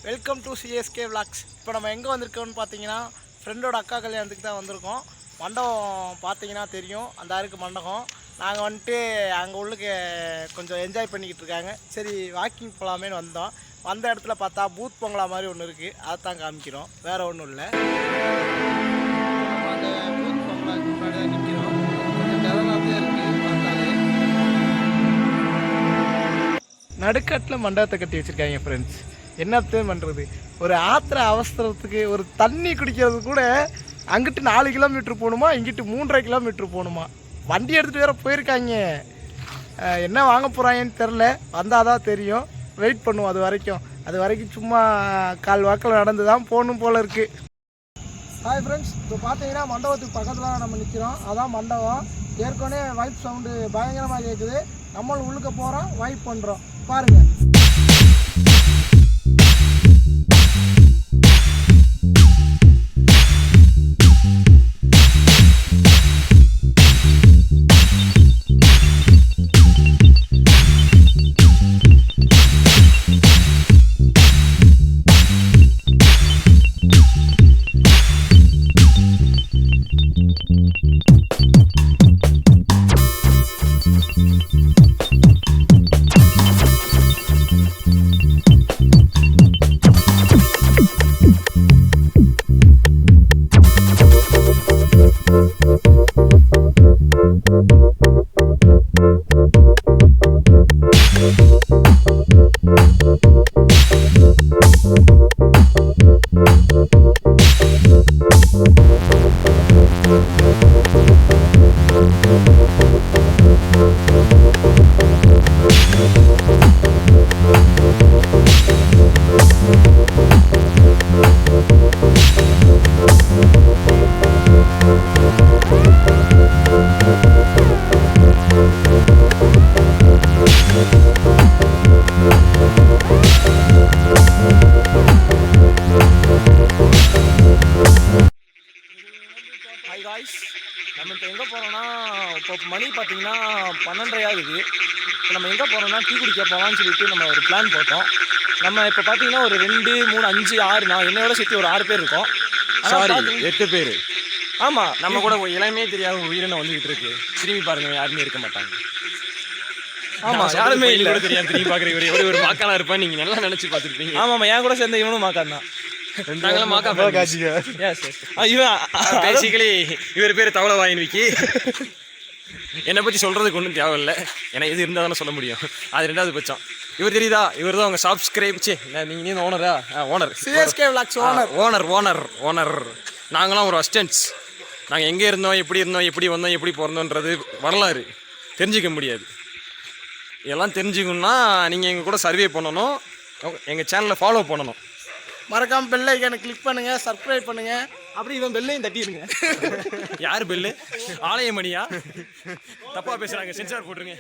Welcome to CSK vlogs. இப்போ நம்ம எங்கே வந்திருக்கோம்னு பார்த்தீங்கன்னா ஃப்ரெண்டோட அக்கா கல்யாணத்துக்கு தான் வந்திருக்கோம். மண்டபம் பார்த்தீங்கன்னா தெரியும், அந்த அருக்கு மண்டபம். நாங்கள் வந்துட்டு அங்கே உள்ளுக்கு கொஞ்சம் என்ஜாய் பண்ணிக்கிட்டு இருக்காங்க. சரி வாக்கிங் போகலாமேன்னு வந்தோம். வந்த இடத்துல பார்த்தா பூத் பொங்கலா மாதிரி ஒன்று இருக்குது, அதை தான் காமிக்கிறோம், வேறு ஒன்றும் இல்லை. அந்த பூத் பொங்கலாக்கு முன்னாடி தான் நிற்கிறோம். கொஞ்சம் டெவலப்பாக இருக்குது பார்த்தாலே. நடுக்கட்டில் மண்டபத்தை கட்டி வச்சுருக்காங்க ஃப்ரெண்ட்ஸ். என்னத்தையும் பண்ணுறது, ஒரு ஆத்திர அவசரத்துக்கு ஒரு தண்ணி குடிக்கிறது கூட அங்கிட்டு 4 கிலோமீட்ரு போகணுமா, இங்கிட்டு 3.5 கிலோமீட்ரு போகணுமா. வண்டி எடுத்துகிட்டு வேற போயிருக்காங்க. என்ன வாங்க போகிறாங்கன்னு தெரில, வந்தால் தான் தெரியும். வெயிட் பண்ணுவோம் அது வரைக்கும் சும்மா கால் வாக்கில் நடந்து தான் போகணும் போல் இருக்குது. ஹாய் ஃப்ரெண்ட்ஸ், இப்போ பார்த்தீங்கன்னா மண்டபத்துக்கு பக்கத்தில் நம்ம நிற்கிறோம். அதான் மண்டபம். ஏற்கனவே வைப் சவுண்டு பயங்கரமாக கேட்குது. நம்மளும் உள்ளுக்க போகிறோம், வைப் பண்ணுறோம், பாருங்கள். ஹாய் காய்ஸ், நம்ம இப்போ எங்கே போகிறோன்னா, இப்போ மணி பார்த்தீங்கன்னா 12:30 ஆகுது. இப்போ நம்ம எங்கே போகிறோன்னா டீ குடிக்க போகலான்னு சொல்லிட்டு நம்ம ஒரு பிளான் போட்டோம். நம்ம இப்போ பார்த்தீங்கன்னா ஒரு 2, 3, 5, 6 நான் என்னோட சேர்த்து ஒரு 6 பேர் இருக்கோம். சாரி 8 பேர். ஆமாம், நம்ம கூட இளமே தெரியாத உயிரினம் வந்துகிட்டு இருக்கு. திரும்பி பாருங்க, யாருமே இருக்க மாட்டாங்க. ஆமாம், யாருமே இல்லை. தெரியாது, திரும்பி பார்க்குற ஒரு மாக்கானா இருப்பான். நீங்கள் நல்லா நினச்சி பார்த்துருப்பீங்க. ஆமாம், என் கூட சேர்ந்த இவனும் மாக்கான் தான். இவர் பேர் தவளை வாயின் விக்கி. என்னை பற்றி சொல்றதுக்கு ஒன்றும் தேவையில்லை, ஏன்னா எது இருந்தால் தானே சொல்ல முடியும். அது 2வது பட்சம். இவர் தெரியுதா, இவர் தான் உங்கள் சப்ஸ்கிரைப். நீங்கள் ஓனரா? Owner, CSK vlogs owner. நாங்களாம் ஒரு அசிஸ்டன்ட்ஸ். நாங்கள் எங்கே இருந்தோம், எப்படி வந்தோம், எப்படி பிறந்தோன்றது வரலாறு தெரிஞ்சிக்க முடியாது. இதெல்லாம் தெரிஞ்சுக்கணுன்னா நீங்கள் எங்கள் கூட சர்வே பண்ணணும், எங்கள் சேனலை ஃபாலோ பண்ணணும். மறக்காம பெல் ஐக்கானை கிளிக் பண்ணுங்க, சப்ஸ்கிரைப் பண்ணுங்க. அப்படி இவன் பெல்லையும் தட்டிடுங்க. யார் பெல்லு? ஆலயமணியா? தப்பா பேசுறாங்க, சென்சார் போட்டுருங்க.